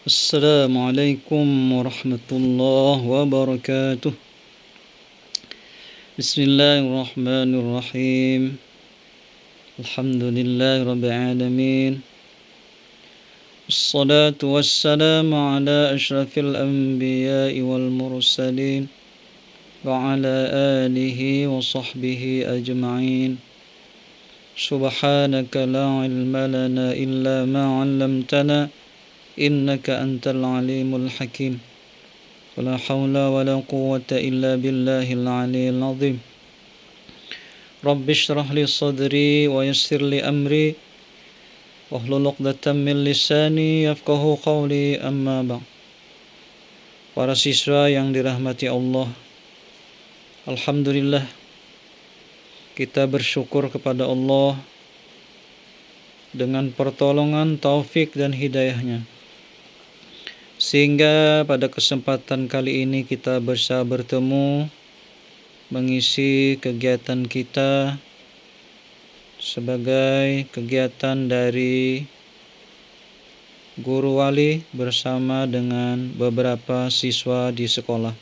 السلام عليكم ورحمة الله وبركاته. بسم الله الرحمن الرحيم. الحمد لله رب العالمين. الصلاة والسلام على أشرف الأنبياء والمرسلين وعلى آله وصحبه أجمعين. سبحانك لا علم لنا إلا ما علمتنا إنك أنت العليم الحكيم. ولا حول ولا قوة إلا بالله العلي العظيم. رب اشرح لي صدري ويسر لي أمري واحلل عقدة من lisani yafqahu qawli, amma ba'd. Para siswa yang dirahmati Allah, alhamdulillah kita bersyukur kepada Allah dengan pertolongan, taufik dan hidayahnya, sehingga pada kesempatan kali ini kita bisa bertemu mengisi kegiatan kita sebagai kegiatan dari guru wali bersama dengan beberapa siswa di sekolah.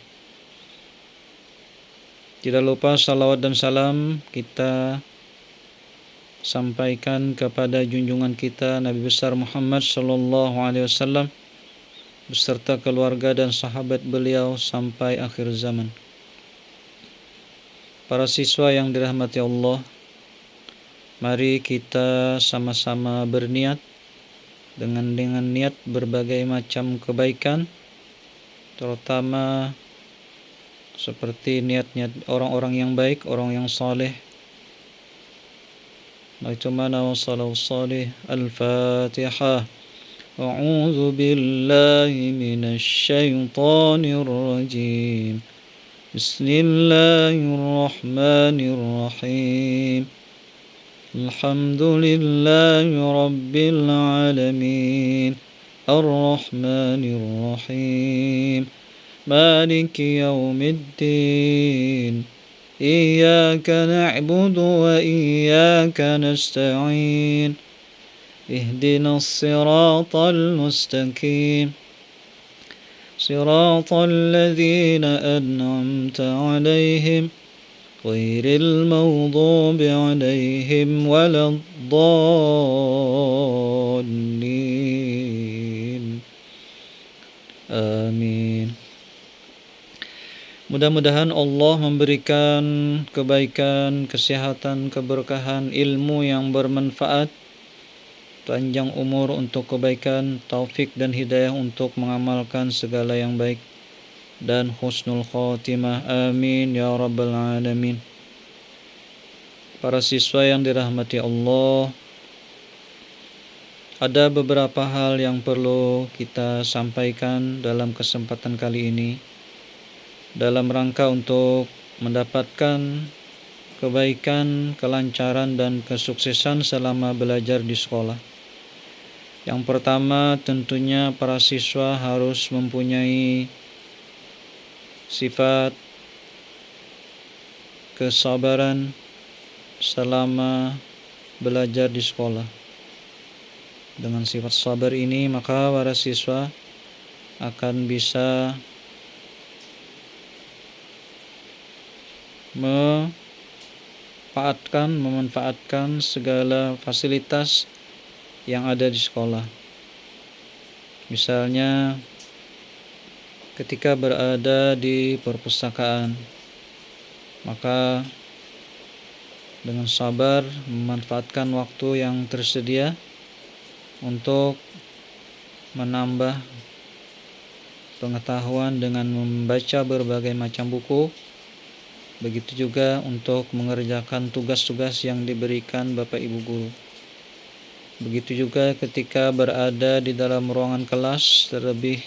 Tidak lupa salawat dan salam kita sampaikan kepada junjungan kita Nabi besar Muhammad sallallahu alaihi wasallam beserta keluarga dan sahabat beliau sampai akhir zaman. Para siswa yang dirahmati Allah, mari kita sama-sama berniat dengan niat berbagai macam kebaikan, terutama seperti niat-niat orang-orang yang baik, orang yang saleh. Itu mana wasallallahu salih. Al-Fatihah. A'udzu billahi minasy syaithanir rajim. Bismillahirrahmanirrahim. Alhamdulillahi rabbil alamin. Ar-Rahmanir Rahim. Maliki yaumiddin. Iyyaka na'budu wa iyyaka nasta'in. Ihdinas siratal mustaqim. Siratal ladzina an'amta 'alaihim ghairil maghdubi 'alaihim waladdallin. Amin. Mudah-mudahan Allah memberikan kebaikan, kesehatan, keberkahan, ilmu yang bermanfaat, panjang umur untuk kebaikan, taufik dan hidayah untuk mengamalkan segala yang baik, dan husnul khatimah. Amin ya rabbal alamin. Para siswa yang dirahmati Allah, ada beberapa hal yang perlu kita sampaikan dalam kesempatan kali ini dalam rangka untuk mendapatkan kebaikan, kelancaran dan kesuksesan selama belajar di sekolah. Yang pertama, tentunya para siswa harus mempunyai sifat kesabaran selama belajar di sekolah. Dengan sifat sabar ini, maka para siswa akan bisa memanfaatkan segala fasilitas yang ada di sekolah. Misalnya ketika berada di perpustakaan, maka dengan sabar memanfaatkan waktu yang tersedia untuk menambah pengetahuan dengan membaca berbagai macam buku. Begitu juga untuk mengerjakan tugas-tugas yang diberikan Bapak Ibu guru. Begitu juga ketika berada di dalam ruangan kelas, terlebih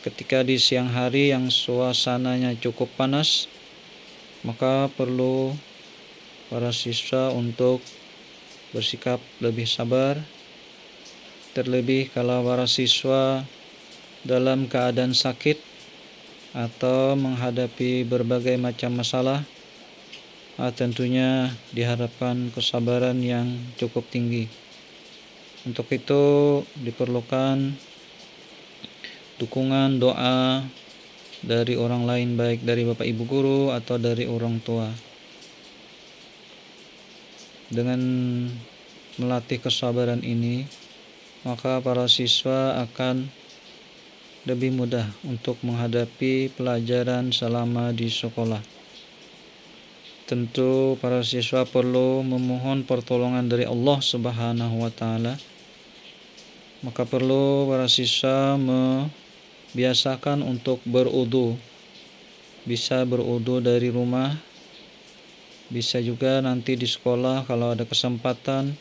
ketika di siang hari yang suasananya cukup panas, maka perlu para siswa untuk bersikap lebih sabar, terlebih kalau para siswa dalam keadaan sakit atau menghadapi berbagai macam masalah, tentunya diharapkan kesabaran yang cukup tinggi. Untuk itu diperlukan dukungan doa dari orang lain, baik dari bapak ibu guru atau dari orang tua. Dengan melatih kesabaran ini, maka para siswa akan lebih mudah untuk menghadapi pelajaran selama di sekolah. Tentu para siswa perlu memohon pertolongan dari Allah Subhanahu wa taala. Maka perlu para siswa membiasakan untuk berwudu. Bisa berwudu dari rumah, bisa juga nanti di sekolah kalau ada kesempatan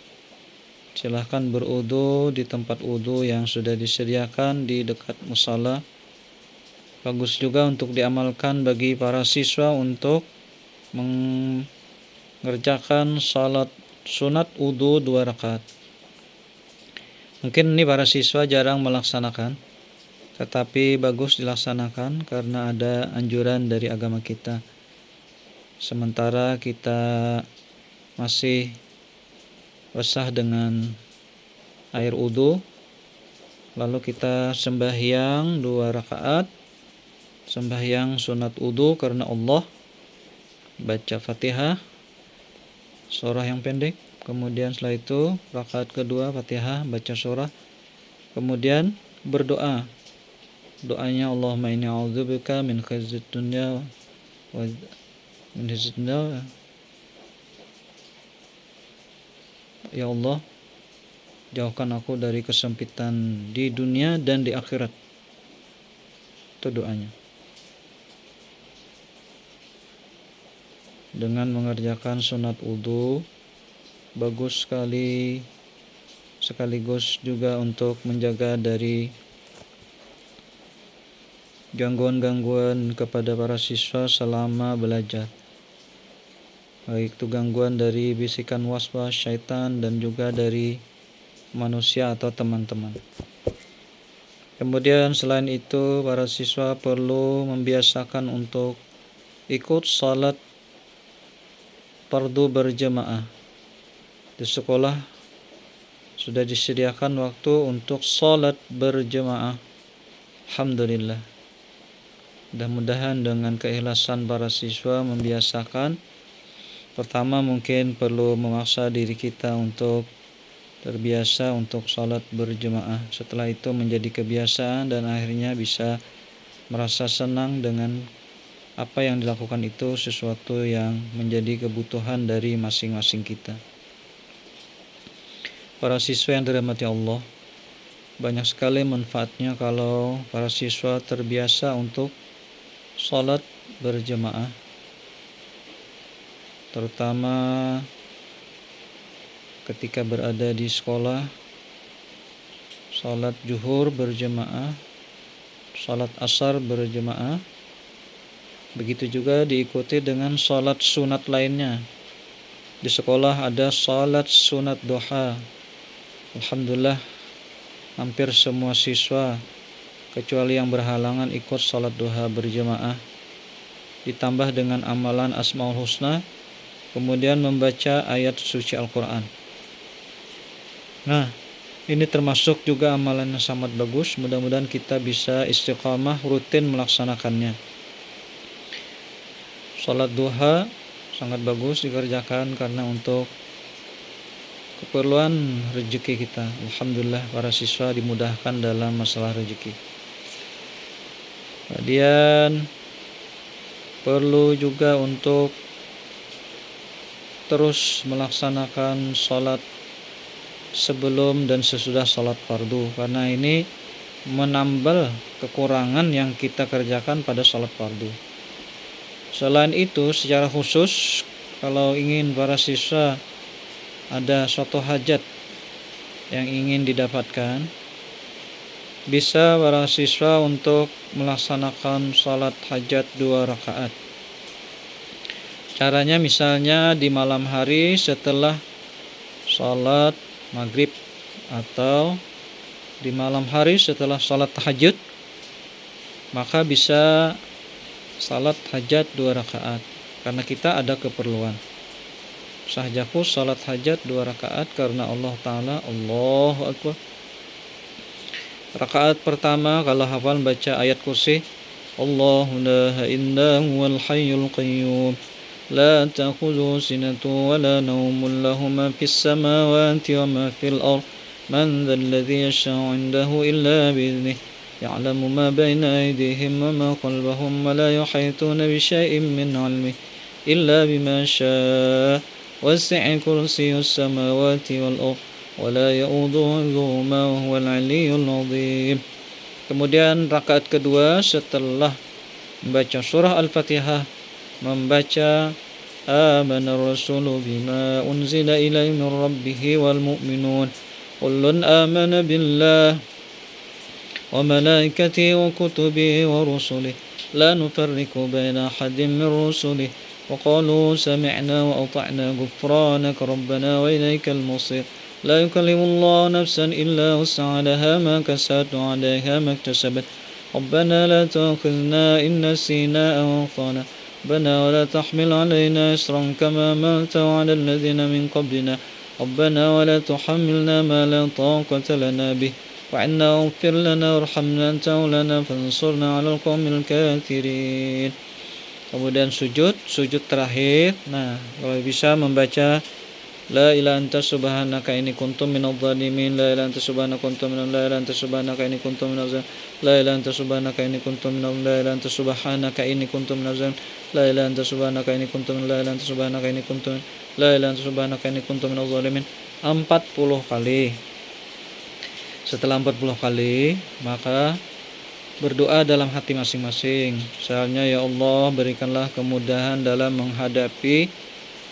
silahkan berwudu di tempat wudu yang sudah disediakan di dekat musala. Bagus juga untuk diamalkan bagi para siswa untuk mengerjakan salat sunat wudu 2 rakaat. Mungkin ini para siswa jarang melaksanakan, tetapi bagus dilaksanakan karena ada anjuran dari agama kita. Sementara kita masih basah dengan air wudu, lalu kita sembahyang 2 rakaat, sembahyang sunat wudu karena Allah, baca Fatihah, surah yang pendek, kemudian setelah itu rakaat kedua Fatihah, baca surah, kemudian berdoa. Doanya Allahumma inni a'udzubika min khizyid dunya wa min khizyid dunya. Ya Allah, jauhkan aku dari kesempitan di dunia dan di akhirat. Itu doanya. Dengan mengerjakan sunat wudu bagus sekali, sekaligus juga untuk menjaga dari gangguan-gangguan kepada para siswa selama belajar, baik itu gangguan dari bisikan waswas syaitan dan juga dari manusia atau teman-teman. Kemudian selain itu para siswa perlu membiasakan untuk ikut salat fardu berjamaah. Di sekolah sudah disediakan waktu untuk salat berjamaah. Alhamdulillah. Mudah-mudahan dengan keikhlasan para siswa membiasakan. Pertama mungkin perlu memaksa diri kita untuk terbiasa untuk salat berjamaah. Setelah itu menjadi kebiasaan dan akhirnya bisa merasa senang dengan apa yang dilakukan itu sesuatu yang menjadi kebutuhan dari masing-masing kita. Para siswa yang dirahmati Allah, banyak sekali manfaatnya kalau para siswa terbiasa untuk salat berjamaah, terutama ketika berada di sekolah. Salat zuhur berjamaah, salat asar berjamaah, begitu juga diikuti dengan salat sunat lainnya. Di sekolah ada salat sunat duha. Alhamdulillah hampir semua siswa kecuali yang berhalangan ikut salat duha berjamaah, ditambah dengan amalan Asmaul Husna, kemudian membaca ayat suci Al-Quran. Nah, ini termasuk juga amalan yang sangat bagus. Mudah-mudahan kita bisa istiqamah rutin melaksanakannya. Salat duha sangat bagus dikerjakan karena untuk keperluan rezeki kita. Alhamdulillah para siswa dimudahkan dalam masalah rezeki. Kemudian perlu juga untuk terus melaksanakan salat sebelum dan sesudah salat fardu, karena ini menambal kekurangan yang kita kerjakan pada salat fardu. Selain itu, secara khusus kalau ingin para siswa ada suatu hajat yang ingin didapatkan, bisa para siswa untuk melaksanakan salat hajat 2 rakaat. Caranya misalnya di malam hari setelah salat maghrib atau di malam hari setelah salat tahajud, maka bisa salat hajat 2 rakaat karena kita ada keperluan. Sahjaku salat hajat 2 rakaat karena Allah Ta'ala, Allahu Akbar. Rakaat pertama kalau hafal baca ayat kursi, Allahu la ilaha illa huwal hayyul qayyum la ta'khudhuhu sinatun wa la nawmun lahu ma fis samawati wa ma fil ardh man dhal ladzi yashfa'u 'indahu illa bi'idhnihi ya'lamu ma bayna aydihim wa ma khalfahum wa la yuhituna bi syai'in min 'ilmihi illa bima syaa wasi'a kursiyyus samawati wal ardh wala ya'uduhuma wa huwal 'aliyyul 'azim. Kemudian rakaat kedua setelah membaca surah Al-Fatihah membaca amanar rasulu bima unzila ilaihi min rabbih wal mu'minun kullun amana billah wa malaikatihi wa kutubihi wa rusulihi la nufarriqu baina ahadin min rusulihi wa qalu sami'na wa ata'na ghufranaka rabbana wa ilaikal masir. لا يكلم الله نفسا إلا وسعها لها ما كسبت وعليها ما اكتسبت ربنا لا تؤاخذنا إن نسينا أو أخطأنا ربنا ولا تحمل علينا إصرا كما حملته على الذين من قبلنا ربنا ولا تحملنا ما لا طاقة لنا به وعنا واغفر لنا وارحمنا أنت مولانا فانصرنا على القوم الكافرين. Kemudian sujud terakhir. Nah, kalau bisa membaca La ilaha anta subhanaka inni kuntum minadh dhalimin la ilaha anta subhanaka kuntum minadh la ilaha anta subhanaka inni kuntum minadh la ilaha anta subhanaka inni kuntum minadh la ilaha anta subhanaka inni kuntum minadh la ilaha anta subhanaka inni kuntum minadh la ilaha anta subhanaka inni kuntum la ilaha anta subhanaka inni kuntum minadh dhalimin 40 kali. Setelah 40 kali maka berdoa dalam hati masing-masing. Misalnya, ya Allah berikanlah kemudahan dalam menghadapi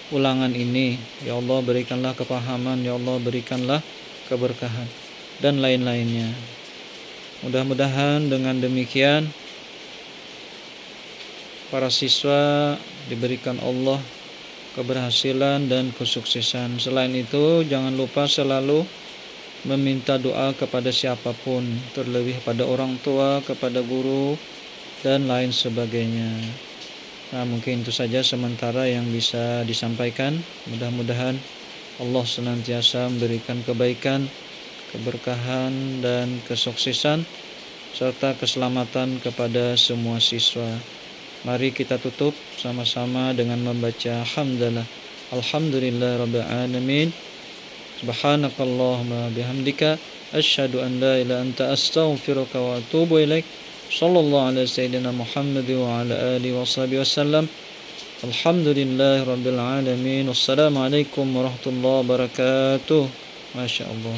ulangan ini, ya Allah berikanlah kepahaman, ya Allah berikanlah keberkahan, dan lain-lainnya. Mudah-mudahan dengan demikian para siswa diberikan Allah keberhasilan dan kesuksesan. Selain itu, jangan lupa selalu meminta doa kepada siapapun, terlebih pada orang tua, kepada guru, dan lain sebagainya. Nah, mungkin itu saja sementara yang bisa disampaikan. Mudah-mudahan Allah senantiasa memberikan kebaikan, keberkahan, dan kesuksesan serta keselamatan kepada semua siswa. Mari kita tutup sama-sama dengan membaca hamdalah. Alhamdulillahirabbil alamin. Subhanakallahumma bihamdika asyhadu an la ilaha illa anta astaghfiruka wa atubu ilaik. Sallallahu alaihi sayyidina Muhammad wa ala alihi wa sahbihi wasallam. Alhamdulillahirabbil alamin. Wassalamualaikum warahmatullahi wabarakatuh. Masya Allah.